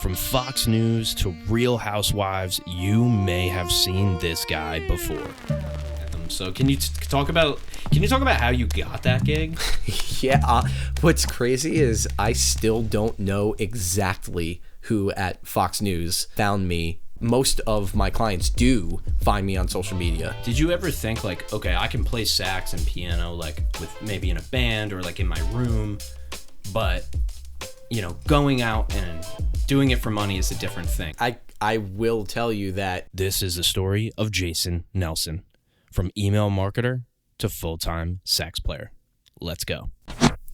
From Fox News to Real Housewives, you may have seen this guy before. So can you talk about how you got that gig? Yeah, what's crazy is I still don't know exactly who at Fox News found me. Most of my clients do find me on social media. Did you ever think like, okay, I can play sax and piano like with maybe in a band or like in my room, but you know, going out and doing it for money is a different thing. I will tell you that This is the story of Jason Nelson, from email marketer to full-time sax player. Let's go.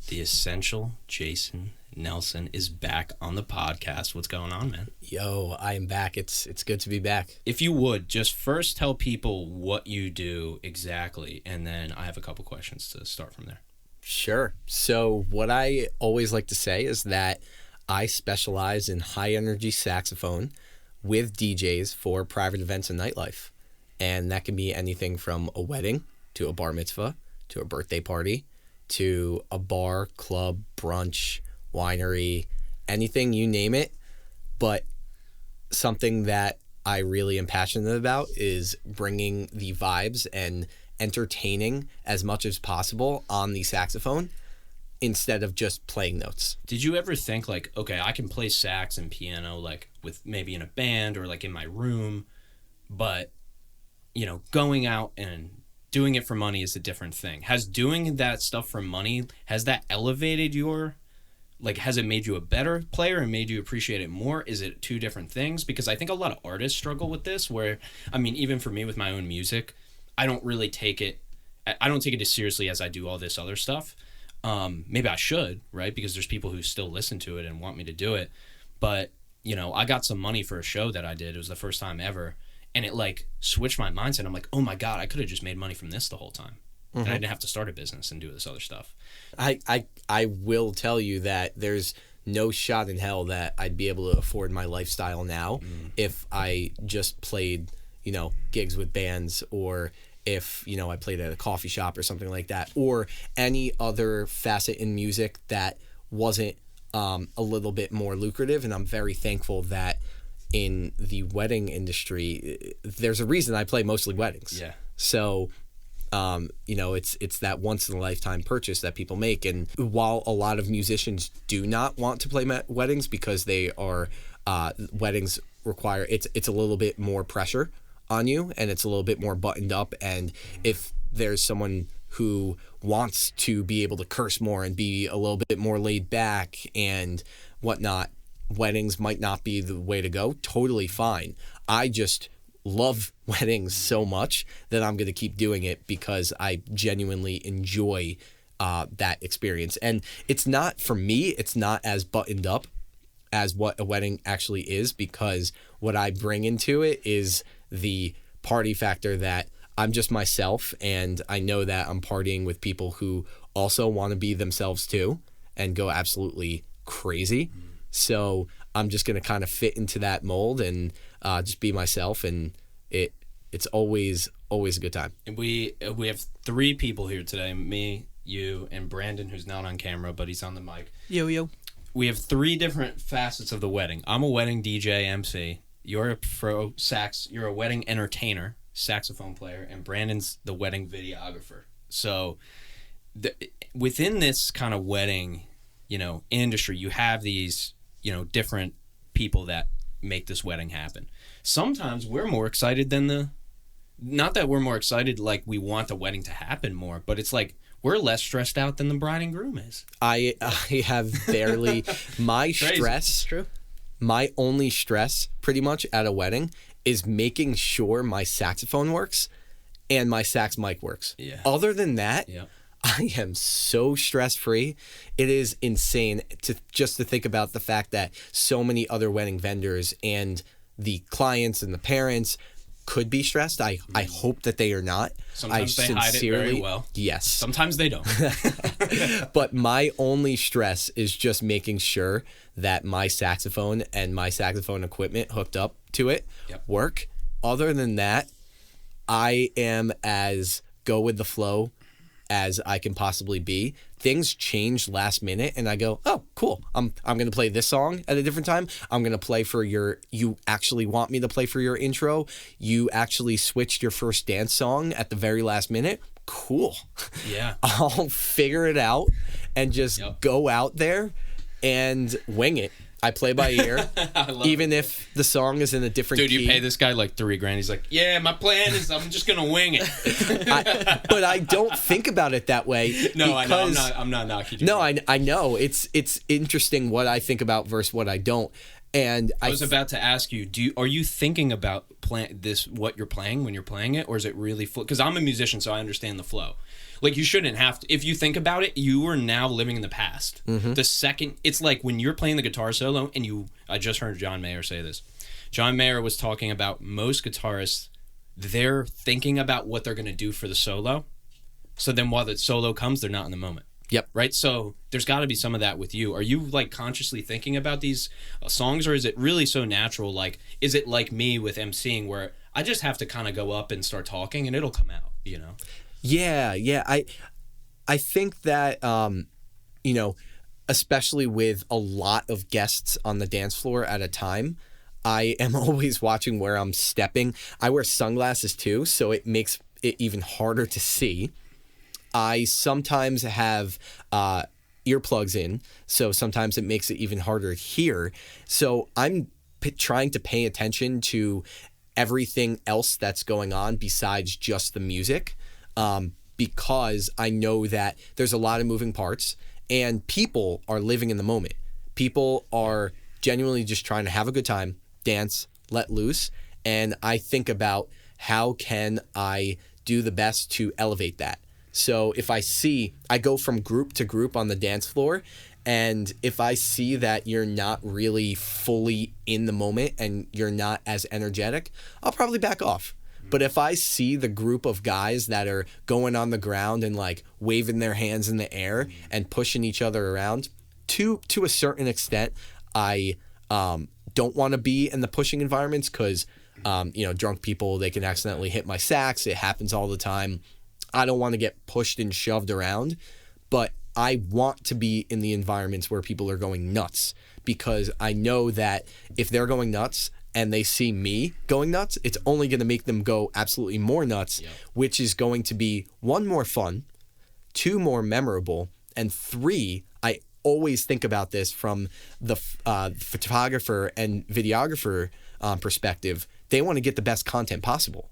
The essential Jason Nelson is back on the podcast. What's going on, man? Yo, I am back. It's good to be back. If you would, just first tell people what you do exactly, and then I have a couple questions to start from there. Sure. So what I always like to say is that I specialize in high energy saxophone with DJs for private events and nightlife. And that can be anything from a wedding to a bar mitzvah to a birthday party to a bar, club, brunch, winery, anything, you name it. But something that I really am passionate about is bringing the vibes and entertaining as much as possible on the saxophone instead of just playing notes. Did you ever think like, okay, I can play sax and piano like with maybe in a band or like in my room, but you know, going out and doing it for money is a different thing. Has doing that stuff for money, has that elevated your, like, has it made you a better player and made you appreciate it more? Is it two different things? Because I think a lot of artists struggle with this where, I mean, even for me with my own music, I don't take it as seriously as I do all this other stuff. Maybe I should, right? Because there's people who still listen to it and want me to do it. But, you know, I got some money for a show that I did. It was the first time ever. And it like switched my mindset. I'm like, oh my God, I could have just made money from this the whole time. Mm-hmm. And I didn't have to start a business and do this other stuff. I will tell you that there's no shot in hell that I'd be able to afford my lifestyle now if I just played, you know, gigs with bands, or if, you know, I played at a coffee shop or something like that, or any other facet in music that wasn't a little bit more lucrative. And I'm very thankful that in the wedding industry, there's a reason I play mostly weddings. Yeah. So, you know, it's that once in a lifetime purchase that people make. And while a lot of musicians do not want to play weddings because they are, weddings require, it's a little bit more pressure on you and it's a little bit more buttoned up. And if there's someone who wants to be able to curse more and be a little bit more laid back and whatnot, weddings might not be the way to go. Totally fine. I just love weddings so much that I'm going to keep doing it because I genuinely enjoy that experience. And it's not, for me, it's not as buttoned up as what a wedding actually is, because what I bring into it is the party factor that I'm just myself, and I know that I'm partying with people who also want to be themselves too and go absolutely crazy. So I'm just going to kind of fit into that mold and just be myself, and it's always a good time. And we have three people here today, me, you, and Brandon, who's not on camera, but he's on the mic. Yo. We have three different facets of the wedding. I'm a wedding DJ MC. You're a pro sax. You're a wedding entertainer, saxophone player, and Brandon's the wedding videographer. So within this kind of wedding, you know, industry, you have these, you know, different people that make this wedding happen. Sometimes we're more excited than not that we're more excited like we want the wedding to happen more, but it's like we're less stressed out than the bride and groom is. I have barely my stress. True. My only stress pretty much at a wedding is making sure my saxophone works and my sax mic works. Yeah. Other than that, yeah. I am so stress-free. It is insane to think about the fact that so many other wedding vendors and the clients and the parents could be stressed. I hope that they are not. Sometimes they hide it very well. Yes. Sometimes they don't. But my only stress is just making sure that my saxophone and my saxophone equipment hooked up to it work. Other than that, I am as go with the flow as I can possibly be. Things change last minute, and I go, oh, cool. I'm going to play this song at a different time. I'm going to play for you actually want me to play for your intro. You actually switched your first dance song at the very last minute. Cool. Yeah. I'll figure it out and just go out there and wing it. I play by ear, even if the song is in a different key. Dude, you pay this guy like $3,000. He's like, yeah, my plan is I'm just gonna wing it. But I don't think about it that way. No, I know. I'm not knocking you. No, I know. It's interesting what I think about versus what I don't. And I was about to ask you, are you thinking about what you're playing when you're playing it, or is it really flow? Because I'm a musician, so I understand the flow. Like, you shouldn't have to. If you think about it, you are now living in the past. Mm-hmm. The second, it's like when you're playing the guitar solo, and I just heard John Mayer say this. John Mayer was talking about most guitarists, they're thinking about what they're going to do for the solo. So then while the solo comes, they're not in the moment. Yep. Right? So there's got to be some of that with you. Are you like consciously thinking about these songs, or is it really so natural? Like, is it like me with emceeing where I just have to kind of go up and start talking and it'll come out, you know? Yeah. I think that, especially with a lot of guests on the dance floor at a time, I am always watching where I'm stepping. I wear sunglasses too, so it makes it even harder to see. I sometimes have earplugs in, so sometimes it makes it even harder to hear. So I'm trying to pay attention to everything else that's going on besides just the music. Because I know that there's a lot of moving parts and people are living in the moment. People are genuinely just trying to have a good time, dance, let loose. And I think about how can I do the best to elevate that. So if I go from group to group on the dance floor, and if I see that you're not really fully in the moment and you're not as energetic, I'll probably back off. But if I see the group of guys that are going on the ground and like waving their hands in the air and pushing each other around, to a certain extent, I don't want to be in the pushing environments because, drunk people, they can accidentally hit my sax. It happens all the time. I don't want to get pushed and shoved around, but I want to be in the environments where people are going nuts, because I know that if they're going nuts and they see me going nuts, it's only going to make them go absolutely more nuts, which is going to be 1, more fun, 2, more memorable, and 3, I always think about this from the photographer and videographer perspective. They want to get the best content possible.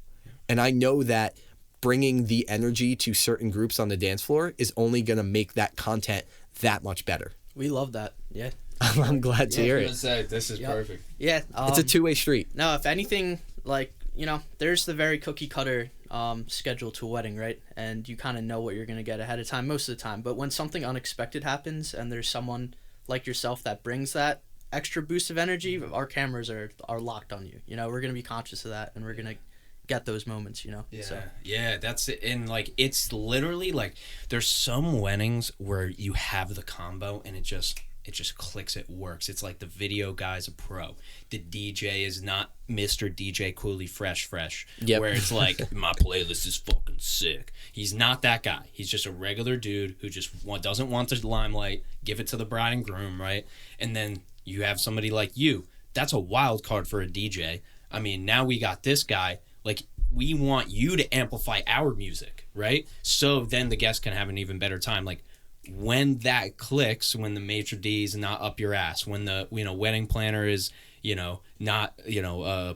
And I know that bringing the energy to certain groups on the dance floor is only going to make that content that much better. We love that. Yeah. I'm glad to hear it. This is perfect. Yeah. It's a two-way street. No, if anything, like, there's the very cookie cutter schedule to a wedding, right? And you kind of know what you're going to get ahead of time most of the time. But when something unexpected happens and there's someone like yourself that brings that extra boost of energy, our cameras are locked on you. We're going to be conscious of that, and we're going to get those moments, Yeah. So. Yeah, that's it. And like, it's literally like, there's some weddings where you have the combo and it just clicks, it works. It's like the video guy's a pro. The DJ is not Mr. DJ Cooley Fresh, yep. where it's like, my playlist is fucking sick. He's not that guy. He's just a regular dude who just doesn't want the limelight, give it to the bride and groom, right? And then you have somebody like you. That's a wild card for a DJ. I mean, now we got this guy. Like, we want you to amplify our music, right? So then the guests can have an even better time. Like, when that clicks, when the maitre d' is not up your ass, when the wedding planner is not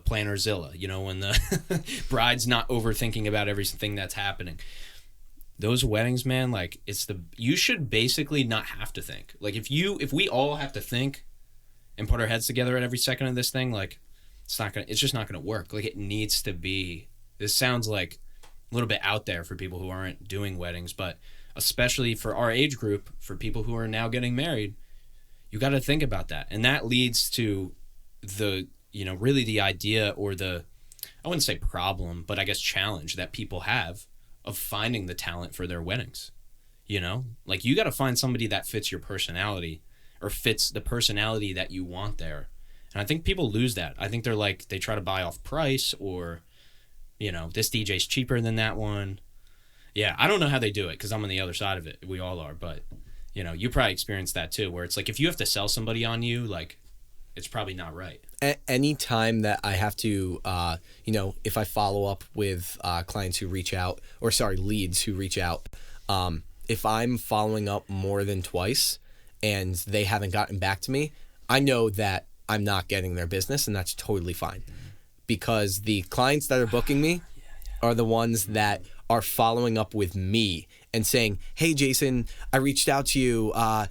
plannerzilla, when the bride's not overthinking about everything that's happening. Those weddings, man, like, you should basically not have to think. Like, if we all have to think and put our heads together at every second of this thing, like, it's just not gonna work. Like, it needs to be. This sounds like a little bit out there for people who aren't doing weddings, but especially for our age group, for people who are now getting married, you got to think about that. And that leads to really the idea, or I wouldn't say problem, but I guess challenge that people have of finding the talent for their weddings. Like, you got to find somebody that fits your personality, or fits the personality that you want there. And I think people lose that. I think they try to buy off price, or, this DJ's cheaper than that one. Yeah, I don't know how they do it because I'm on the other side of it. We all are, but you probably experienced that too, where it's like if you have to sell somebody on you, like it's probably not right. Any time that I have to, if I follow up with clients who reach out, or sorry, leads who reach out, if I'm following up more than twice and they haven't gotten back to me, I know that I'm not getting their business, and that's totally fine. Because the clients that are booking me are the ones that are following up with me and saying, hey, Jason, I reached out to you. I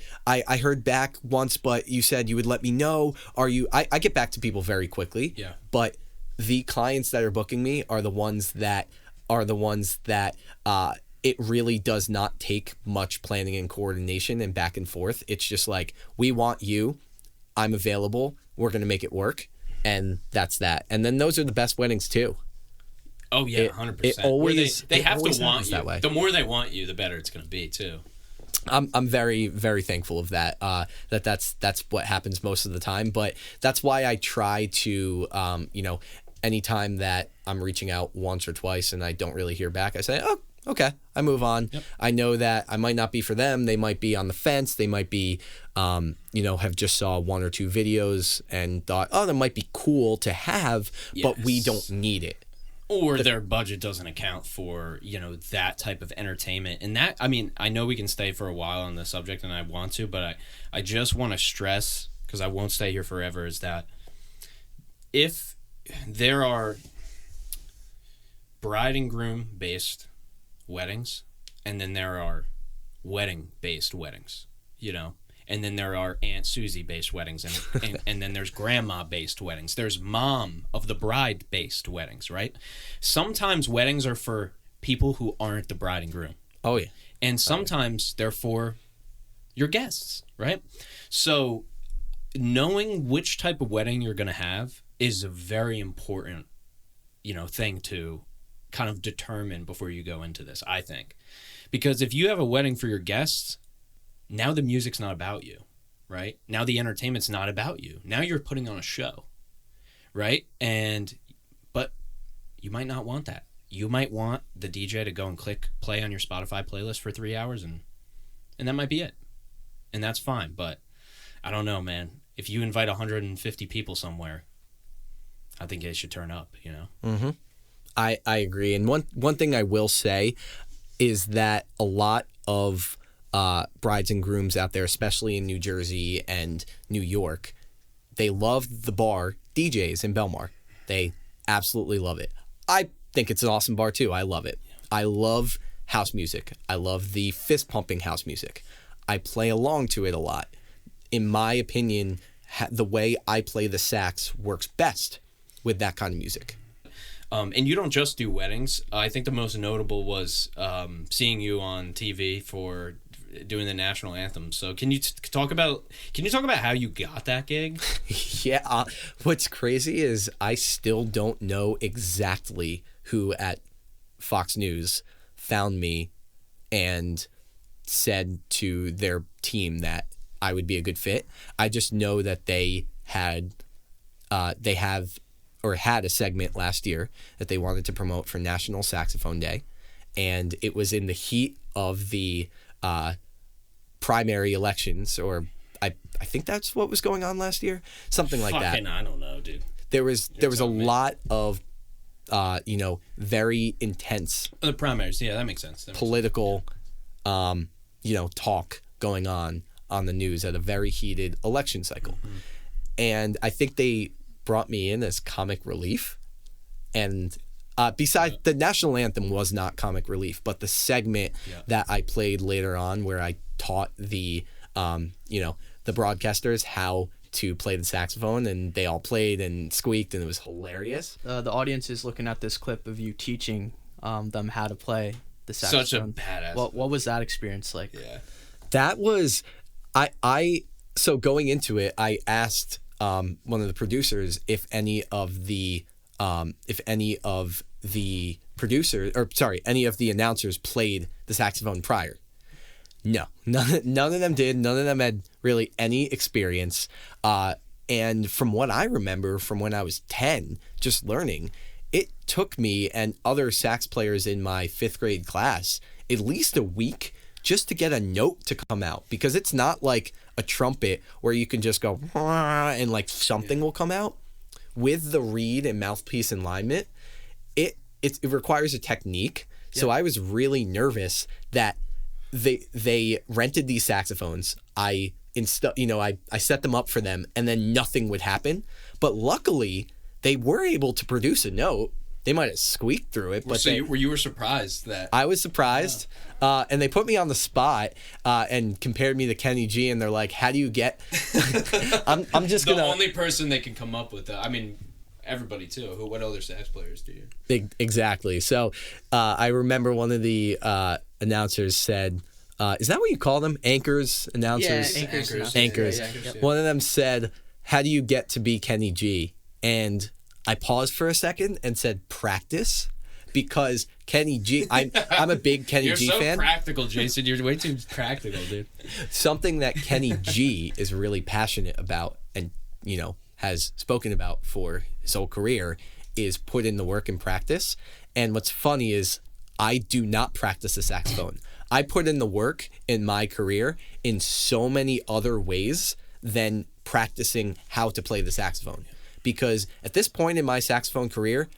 heard back once, but you said you would let me know. I get back to people very quickly. Yeah. But the clients that are booking me are the ones that it really does not take much planning and coordination and back and forth. It's just like, we want you. I'm available. We're going to make it work. And that's that. And then those are the best weddings too. Oh yeah, 100%. It always they have to want you. That way. The more they want you, the better it's going to be too. I'm very, very thankful of that. That's what happens most of the time. But that's why I try to, anytime that I'm reaching out once or twice and I don't really hear back, I say, oh, okay, I move on. Yep. I know that I might not be for them. They might be on the fence. They might be, have just saw one or two videos and thought, oh, that might be cool to have, but we don't need it. Or their budget doesn't account for, that type of entertainment. And that, I know we can stay for a while on the subject and I want to, but I just want to stress, because I won't stay here forever, is that if there are bride and groom based weddings, and then there are wedding based weddings, and then there are Aunt Susie based weddings, and then there's grandma based weddings, there's mom of the bride based weddings, right? Sometimes weddings are for people who aren't the bride and groom. Oh yeah. And sometimes they're for your guests, right? So knowing which type of wedding you're going to have is a very important thing to kind of determine before you go into this, I think. Because if you have a wedding for your guests, now the music's not about you, right? Now the entertainment's not about you. Now you're putting on a show, right? But you might not want that. You might want the DJ to go and click play on your Spotify playlist for 3 hours, and that might be it. And that's fine, but I don't know, man. If you invite 150 people somewhere, I think they should turn up, Mm-hmm. I agree. And one thing I will say is that a lot of brides and grooms out there, especially in New Jersey and New York, they love the bar DJs in Belmar. They absolutely love it. I think it's an awesome bar too. I love it. I love house music. I love the fist pumping house music. I play along to it a lot. In my opinion, the way I play the sax works best with that kind of music. And you don't just do weddings. I think the most notable was seeing you on TV for doing the national anthem. So can you talk about how you got that gig? Yeah. What's crazy is I still don't know exactly who at Fox News found me and said to their team that I would be a good fit. I just know that they had a segment last year that they wanted to promote for National Saxophone Day, and it was in the heat of the primary elections, or I think that's what was going on last year, something like that. I don't know, dude. There was a lot of very intense the primaries. Yeah, that makes sense. Political talk going on the news at a very heated election cycle. Mm-hmm. And I think they brought me in as comic relief, and besides the national anthem was not comic relief, but the segment that I played later on where I taught the broadcasters how to play the saxophone, and they all played and squeaked, and it was hilarious. The audience is looking at this clip of you teaching them how to play the saxophone. Such a badass. What was that experience like? Yeah, that was so going into it, I asked one of the producers if any of the announcers played the saxophone prior. No, none of them did. None of them had really any experience. And from what I remember from when I was 10, just learning, it took me and other sax players in my 5th grade class at least a week just to get a note to come out, because it's not like a trumpet where you can just go and like something will come out. With the reed and mouthpiece alignment, it requires a technique. So I was really nervous that they rented these saxophones. I set them up for them, and then nothing would happen. But luckily, they were able to produce a note. They might have squeaked through it, but you were surprised that I was surprised, and they put me on the spot and compared me to Kenny G, and they're like, "How do you get?" I'm just the only person they can come up with that. I mean, everybody too. What other sax players do you? Exactly. So I remember one of the announcers said, "Is that what you call them? Anchors, announcers, Yeah, anchors." Yeah. One of them said, "How do you get to be Kenny G?" And I paused for a second and said, "Practice," because Kenny G. I'm a big Kenny G fan. You're so practical, Jason. You're way too practical, dude. Something that Kenny G is really passionate about, and has spoken about for his whole career, is put in the work and practice. And what's funny is I do not practice the saxophone. I put in the work in my career in so many other ways than practicing how to play the saxophone. Because at this point in my saxophone career,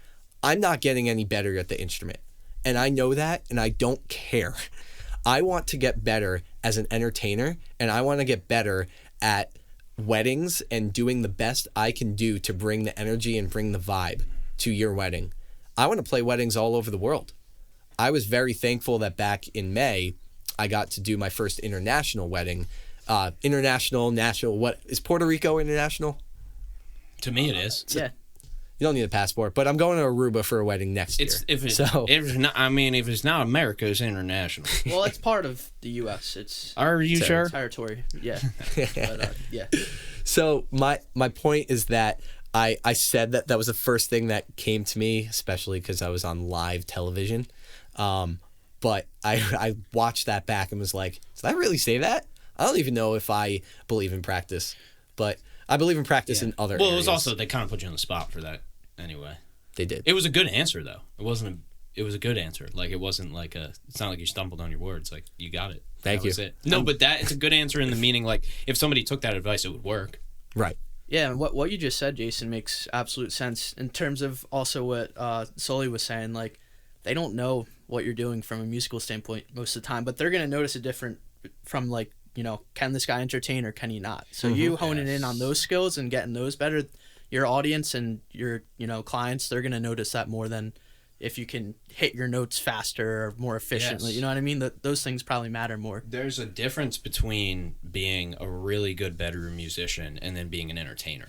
I'm not getting any better at the instrument. And I know that, and I don't care. I want to get better as an entertainer, and I want to get better at weddings and doing the best I can do to bring the energy and bring the vibe to your wedding. I want to play weddings all over the world. I was very thankful that back in May, I got to do my first international wedding. International, national, what is Puerto Rico international? To me, it is. Yeah. You don't need a passport, but I'm going to Aruba for a wedding next year. If it's not America, it's international. Well, it's part of the U.S. It's Are you sure? territory. Yeah. But, yeah. So my point is that I said that was the first thing that came to me, especially because I was on live television. But I watched that back and was like, did I really say that? I don't even know if I believe in practice, but I believe in practice in other areas. Well, it was also, they kind of put you on the spot for that anyway. They did. It was a good answer, though. It was a good answer. Like, it wasn't like it's not like you stumbled on your words. Like, you got it. Thank you. That was it. No, but it's a good answer in the meaning, like, if somebody took that advice, it would work. Right. Yeah, and what you just said, Jason, makes absolute sense in terms of also what Sully was saying. Like, they don't know what you're doing from a musical standpoint most of the time, but they're going to notice a different from, like, can this guy entertain or can he not? So you honing in on those skills and getting those better, your audience and your, clients, they're going to notice that more than if you can hit your notes faster or more efficiently. Yes. You know what I mean? Those things probably matter more. There's a difference between being a really good bedroom musician and then being an entertainer.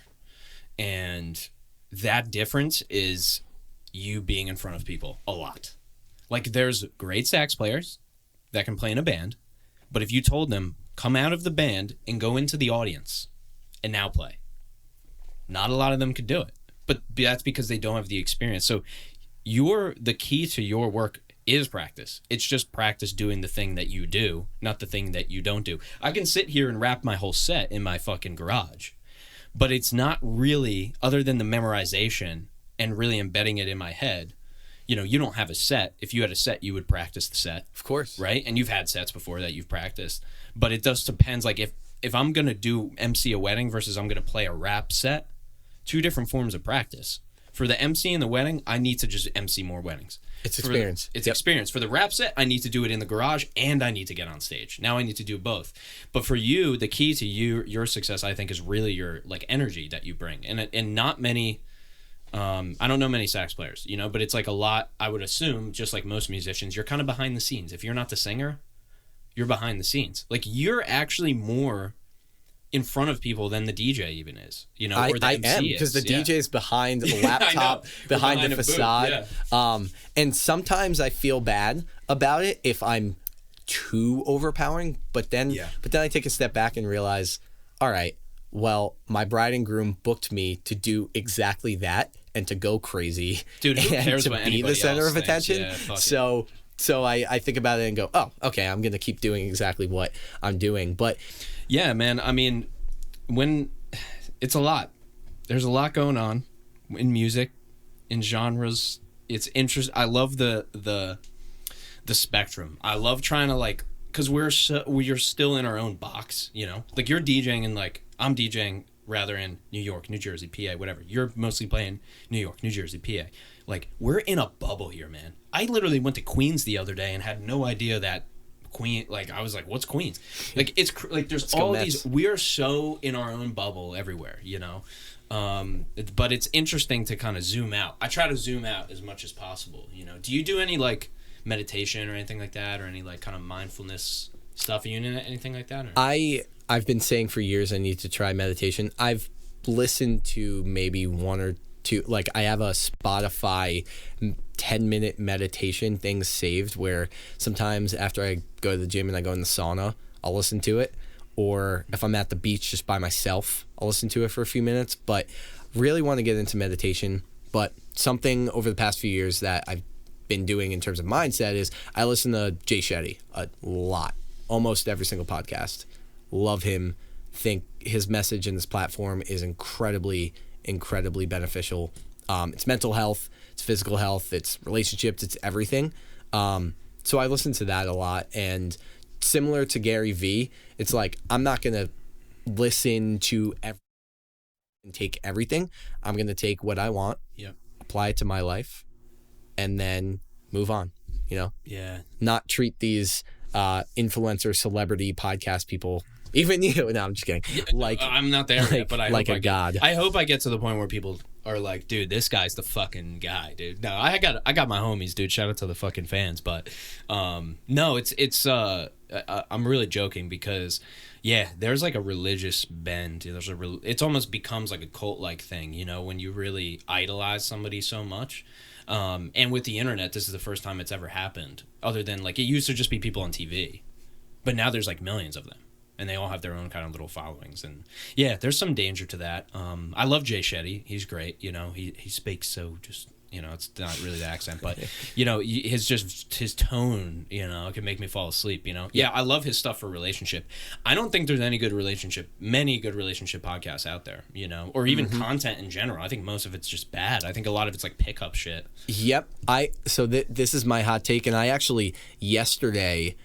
And that difference is you being in front of people a lot. Like, there's great sax players that can play in a band, but if you told them, come out of the band and go into the audience and now play, not a lot of them could do it. But that's because they don't have the experience. So the key to your work is practice. It's just practice doing the thing that you do, not the thing that you don't do. I can sit here and rap my whole set in my fucking garage, but it's not really, other than the memorization and really embedding it in my head. You don't have a set. If you had a set, you would practice the set. Of course. Right? And you've had sets before that you've practiced. But it does depends. Like, if I'm going to do MC a wedding versus I'm going to play a rap set, two different forms of practice. For the MC in the wedding, I need to just MC more weddings. It's experience. It's experience. For the rap set, I need to do it in the garage and I need to get on stage. Now I need to do both. But for you, the key to your success, I think, is really your, like, energy that you bring. And not many... I don't know many sax players, but it's like a lot, I would assume, just like most musicians, you're kind of behind the scenes. If you're not the singer, you're behind the scenes. Like, you're actually more in front of people than the DJ even is, or the MC am, because the DJ is behind the laptop, behind the facade. And sometimes I feel bad about it if I'm too overpowering, but then I take a step back and realize, all right, well, my bride and groom booked me to do exactly that and to go crazy. Dude, who and cares to what be the center of thinks? attention. Yeah, so I think about it and go, oh, okay, I'm going to keep doing exactly what I'm doing. But yeah, man, I mean, when it's a lot, there's a lot going on in music, in genres. It's interesting. I love the spectrum. I love trying to like, because we're still in our own box, you know? Like you're DJing and like I'm DJing rather in New York, New Jersey, PA, whatever. You're mostly playing New York, New Jersey, PA. Like we're in a bubble here, man. I literally went to Queens the other day and had no idea that like I was like, what's Queens? Like it's like there's all these. We are so in our own bubble everywhere, you know. But it's interesting to kind of zoom out. I try to zoom out as much as possible, you know. Do you do any like meditation or anything like that, or any like kind of mindfulness stuff? Are you into anything like that? Or? I've been saying for years I need to try meditation. I've listened to maybe one or two. Like I have a Spotify 10-minute meditation thing saved where sometimes after I go to the gym and I go in the sauna, I'll listen to it. Or if I'm at the beach just by myself, I'll listen to it for a few minutes. But really want to get into meditation. But something over the past few years that I've been doing in terms of mindset is I listen to Jay Shetty a lot, almost every single podcast. Love him. Think his message and his platform is incredibly beneficial. It's mental health, it's physical health, it's relationships, it's everything. So I listen to that a lot. And similar to Gary Vee, it's like I'm not going to listen to everything and take everything. I'm going to take what I want, apply it to my life, and then move on, you know? Yeah. Not treat these influencer, celebrity podcast people, even you. No, I'm just kidding. Like I'm not there yet, but I like hope a god. I hope I get to the point where people are like, dude, this guy's the fucking guy, dude. No, I got my homies, dude. Shout out to the fucking fans, but no, it's I'm really joking because there's like a religious bend. It's almost becomes like a cult like thing, you know, when you really idolize somebody so much. And with the internet, this is the first time it's ever happened. Other than like it used to just be people on TV, but now there's like millions of them. And they all have their own kind of little followings. And yeah, there's some danger to that. I love Jay Shetty. He's great. You know, he speaks so just, you know, it's not really the accent, but you know, his tone, you know, it can make me fall asleep, you know? Yeah. I love his stuff for relationship. I don't think there's many good relationship podcasts out there, you know, or even content in general. I think most of it's just bad. I think a lot of it's like pickup shit. Yep. This is my hot take. And I actually, yesterday,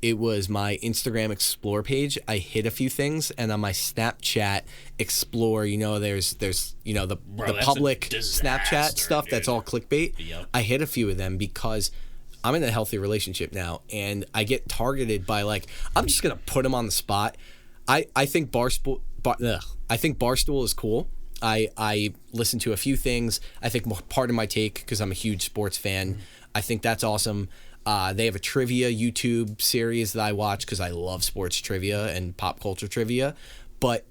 it was my Instagram Explore page. I hit a few things, and on my Snapchat Explore, you know, there's you know the public Snapchat stuff that's all clickbait. Yep. I hit a few of them because I'm in a healthy relationship now, and I get targeted by like I'm just gonna put them on the spot. I think Barstool is cool. I listen to a few things. I think part of my take because I'm a huge sports fan. I think that's awesome. They have a trivia YouTube series that I watch because I love sports trivia and pop culture trivia. But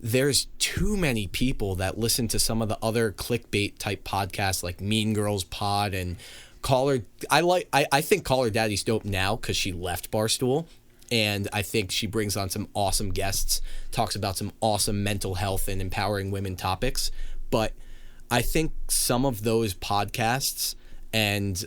there's too many people that listen to some of the other clickbait type podcasts like Mean Girls Pod and Caller. I think Caller Daddy's dope now because she left Barstool. And I think she brings on some awesome guests, talks about some awesome mental health and empowering women topics. But I think some of those podcasts and,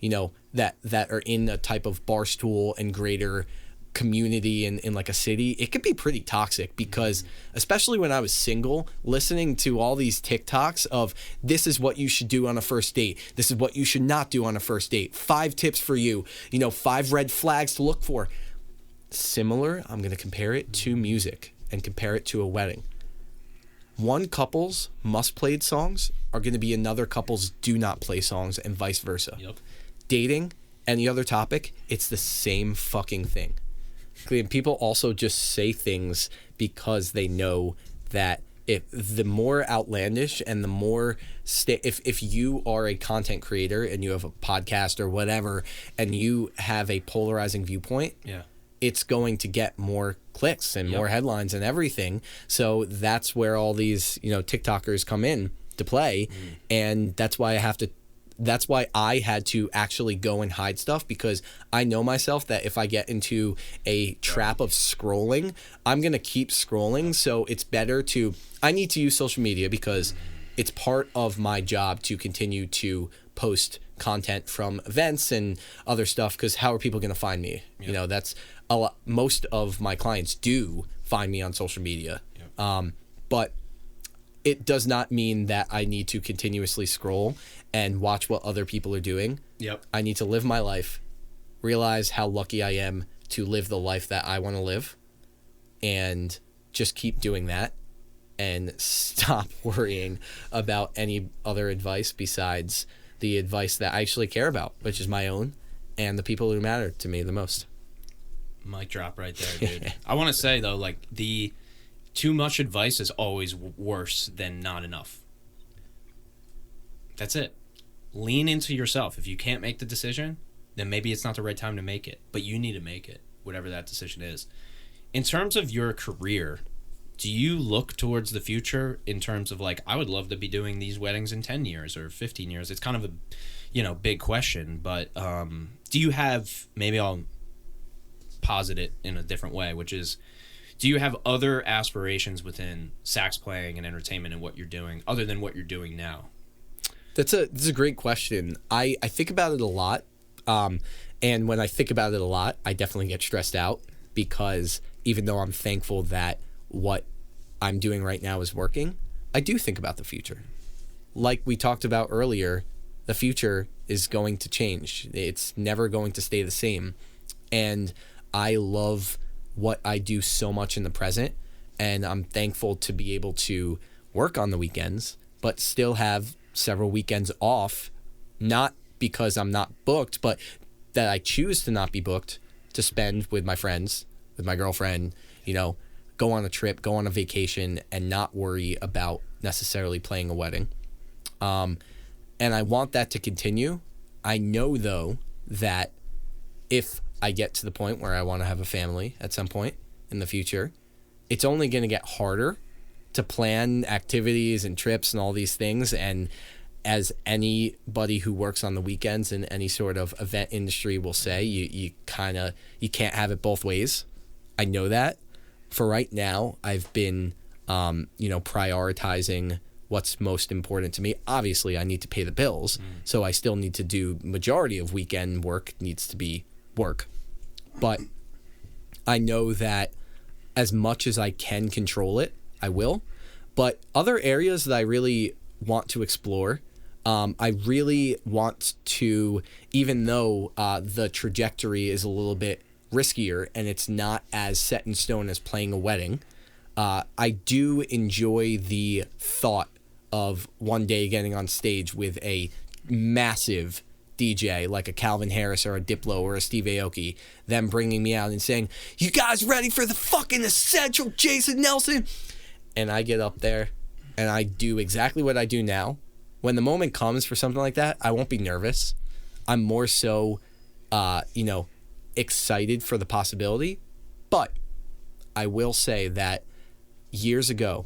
you know, that are in a type of Barstool and greater community in like a city, it could be pretty toxic because especially when I was single, listening to all these TikToks of this is what you should do on a first date. This is what you should not do on a first date. 5 tips for you, you know, 5 red flags to look for. Similar, I'm going to compare it to music and compare it to a wedding. One couple's must-played songs are going to be another couple's do-not-play songs and vice versa. Yep. Dating, any other topic, it's the same fucking thing. And people also just say things because they know that if the more outlandish and the more if you are a content creator and you have a podcast or whatever and you have a polarizing viewpoint, it's going to get more clicks and more headlines and everything. So that's where all these, you know, TikTokers come in to play. And that's why I had to actually go and hide stuff because I know myself that if I get into a trap of scrolling, I'm going to keep scrolling. So it's better I need to use social media because it's part of my job to continue to post content from events and other stuff because how are people going to find me? You know, that's a lot. Most of my clients do find me on social media. But it does not mean that I need to continuously scroll and watch what other people are doing. Yep. I need to live my life, realize how lucky I am to live the life that I want to live, and just keep doing that and stop worrying about any other advice besides the advice that I actually care about, which is my own and the people who matter to me the most. Mic drop right there, dude. I want to say, though, like, the too much advice is always worse than not enough. That's it. Lean into yourself. If you can't make the decision, then maybe it's not the right time to make it. But you need to make it, whatever that decision is. In terms of your career, do you look towards the future in terms of, like, I would love to be doing these weddings in 10 years or 15 years? It's kind of a, big question. But do you have, maybe I'll posit it in a different way, which is, do you have other aspirations within sax playing and entertainment and what you're doing other than what you're doing now? That's a great question. I think about it a lot. And when I think about it a lot, I definitely get stressed out because even though I'm thankful that what I'm doing right now is working, I do think about the future. Like we talked about earlier, the future is going to change. It's never going to stay the same. And I love what I do so much in the present, and I'm thankful to be able to work on the weekends, but still have several weekends off, not because I'm not booked, but that I choose to not be booked to spend with my friends, with my girlfriend, go on a trip, go on a vacation, and not worry about necessarily playing a wedding. And I want that to continue. I know, though, that if I get to the point where I want to have a family at some point in the future, it's only going to get harder to plan activities and trips and all these things. And as anybody who works on the weekends in any sort of event industry will say, you can't have it both ways. I know that. For right now, I've been, prioritizing what's most important to me. Obviously, I need to pay the bills, so I still need to do majority of weekend work needs to be work. But I know that as much as I can control it, I will. But other areas that I really want to explore, I really want to, even though the trajectory is a little bit riskier and it's not as set in stone as playing a wedding, I do enjoy the thought of one day getting on stage with a massive DJ like a Calvin Harris or a Diplo or a Steve Aoki, them bringing me out and saying, "You guys ready for the fucking essential Jason Nelson?" And I get up there and I do exactly what I do now. When the moment comes for something like that, I won't be nervous. I'm more so, excited for the possibility. But I will say that years ago,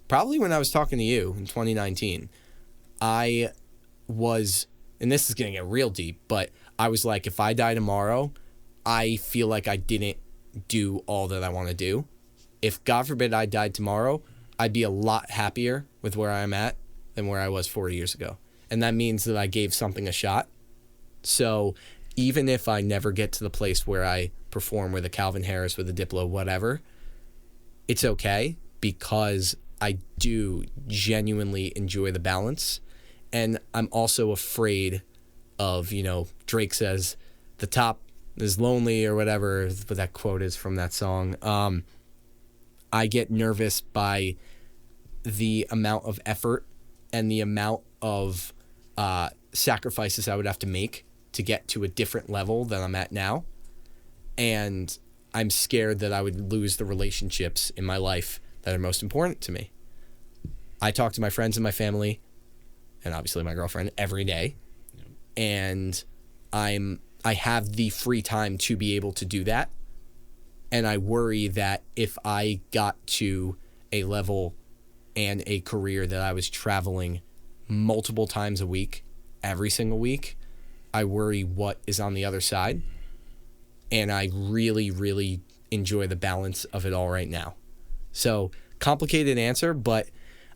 probably when I was talking to you in 2019, I was, and this is going to get real deep, but I was like, if I die tomorrow, I feel like I didn't do all that I want to do. If God forbid I died tomorrow, I'd be a lot happier with where I'm at than where I was 4 years ago. And that means that I gave something a shot. So even if I never get to the place where I perform with a Calvin Harris, with a Diplo, whatever, it's okay because I do genuinely enjoy the balance. And I'm also afraid of, Drake says, the top is lonely or whatever, what that quote is from that song. I get nervous by the amount of effort and the amount of sacrifices I would have to make to get to a different level than I'm at now. And I'm scared that I would lose the relationships in my life that are most important to me. I talk to my friends and my family, and obviously my girlfriend, every day. Yep. And I have the free time to be able to do that. And I worry that if I got to a level and a career that I was traveling multiple times a week, every single week, I worry what is on the other side. And I really, really enjoy the balance of it all right now. So, complicated answer, but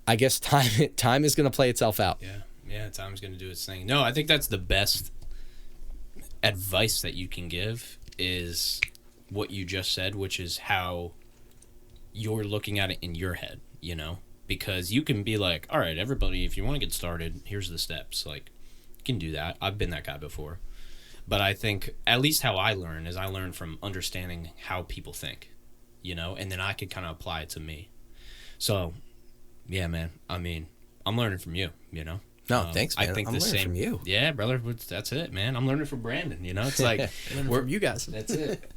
I guess time is going to play itself out. Yeah, time's going to do its thing. No, I think that's the best advice that you can give is what you just said, which is how you're looking at it in your head, because you can be like, all right, everybody, if you want to get started, here's the steps. Like, you can do that. I've been that guy before. But I think at least how I learn is I learn from understanding how people think, you know, and then I could kind of apply it to me. So, yeah, man, I mean, I'm learning from you, you know. No, thanks, man. I think I'm the learning same from you. Yeah, brother. That's it, man. I'm learning from Brandon. You know, it's like Learning from you guys. That's it.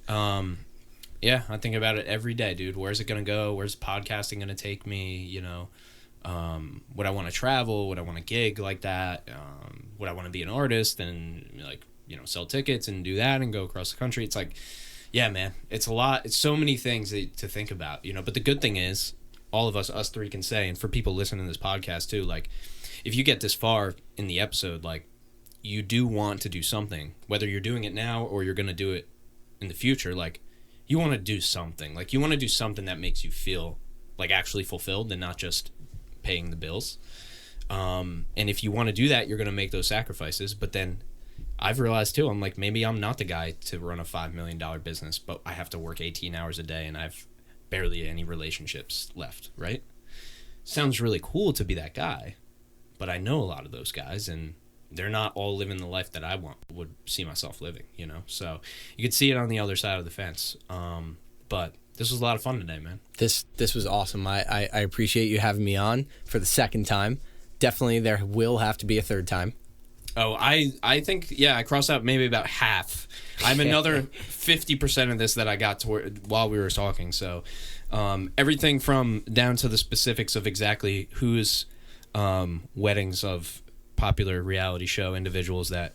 Yeah, I think about it every day, dude. Where's it gonna go? Where's podcasting gonna take me? You know, would I want to travel? Would I want to gig like that? Would I want to be an artist and like, you know, sell tickets and do that and go across the country? It's like, yeah, man. It's a lot. It's so many things to think about, you know. But the good thing is, all of us three can say, and for people listening to this podcast too, like, if you get this far in the episode, like, you do want to do something, whether you're doing it now or you're going to do it in the future, like, you want to do something. Like, you want to do something that makes you feel, like, actually fulfilled and not just paying the bills. And if you want to do that, you're going to make those sacrifices. But then I've realized, too, I'm like, maybe I'm not the guy to run a $5 million business, but I have to work 18 hours a day and I've barely any relationships left, right? Sounds really cool to be that guy. But I know a lot of those guys, and they're not all living the life that I would see myself living, you know? So you could see it on the other side of the fence. But this was a lot of fun today, man. This was awesome. I appreciate you having me on for the second time. Definitely there will have to be a third time. Oh, I think, yeah, I crossed out maybe about half. I have another 50% of this that I got while we were talking. So everything from down to the specifics of exactly who's weddings of popular reality show individuals that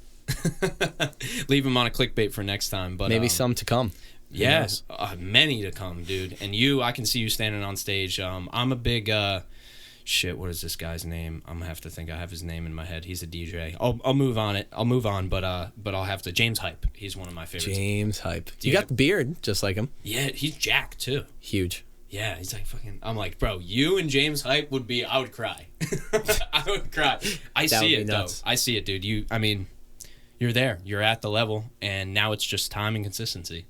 leave them on a clickbait for next time, but maybe some to come. Yes, many to come, dude. And I can see you standing on stage. I'm a big what is this guy's name? I'm gonna have to think. I have his name in my head. He's a DJ. I'll move on, but I'll have to. James Hype. He's one of my favorites. James Hype. You got the beard just like him. Yeah, he's jacked too. Huge. Yeah, he's like fucking. I'm like, bro, you and James Hype would be. I would cry. I would cry. I see it though. I see it, dude. I mean, you're there. You're at the level, and now it's just time and consistency.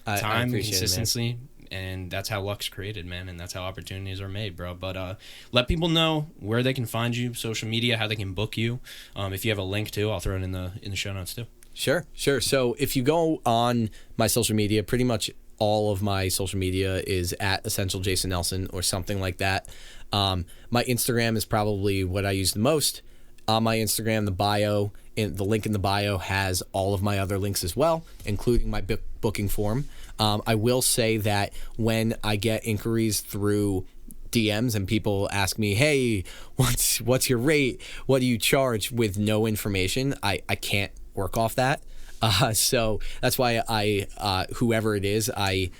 Time and consistency, and that's how luck's created, man, and that's how opportunities are made, bro. But let people know where they can find you, social media, how they can book you. If you have a link too, I'll throw it in the show notes too. Sure. So if you go on my social media, pretty much all of my social media is at Essential Jason Nelson or something like that. My Instagram is probably what I use the most. On my Instagram, the link in the bio has all of my other links as well, including my booking form. I will say that when I get inquiries through DMs and people ask me, hey, what's your rate? What do you charge? With no information, I can't work off that. So that's why whoever it is, I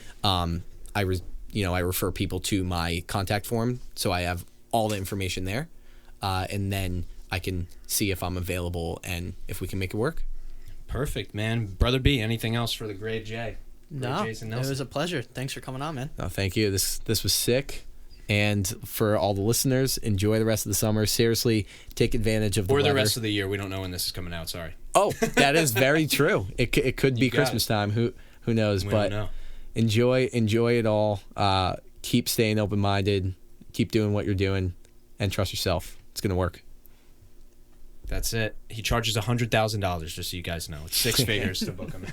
refer people to my contact form, so I have all the information there, and then I can see if I'm available and if we can make it work. Perfect, man. Brother B, anything else for the great Jay? No, it was a pleasure. Thanks for coming on, man. No, thank you. This was sick. And for all the listeners, enjoy the rest of the summer. Seriously, take advantage of the weather. Or the rest of the year. We don't know when this is coming out. Sorry. Oh, that is very true. It could be Christmas time. Who knows? But don't know. Enjoy it all. Keep staying open-minded. Keep doing what you're doing, and trust yourself. It's gonna work. That's it. He charges $100,000, just so you guys know. It's 6 figures to book him.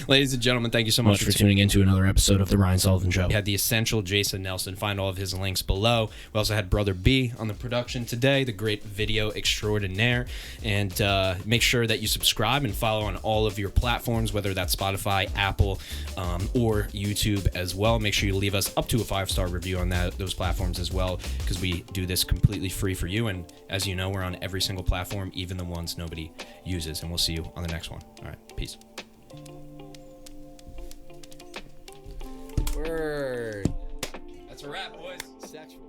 Ladies and gentlemen, thank you so much for tuning in to another episode of The Ryan Sullivan Show. We had the essential Jason Nelson. Find all of his links below. We also had Brother B on the production today, the great video extraordinaire. And make sure that you subscribe and follow on all of your platforms, whether that's Spotify, Apple, or YouTube as well. Make sure you leave us up to a 5-star review on those platforms as well, because we do this completely free for you. And as you know, we're on every single platform, even the ones nobody uses. And we'll see you on the next one. All right, peace. Word. That's a wrap, boys. Sexual.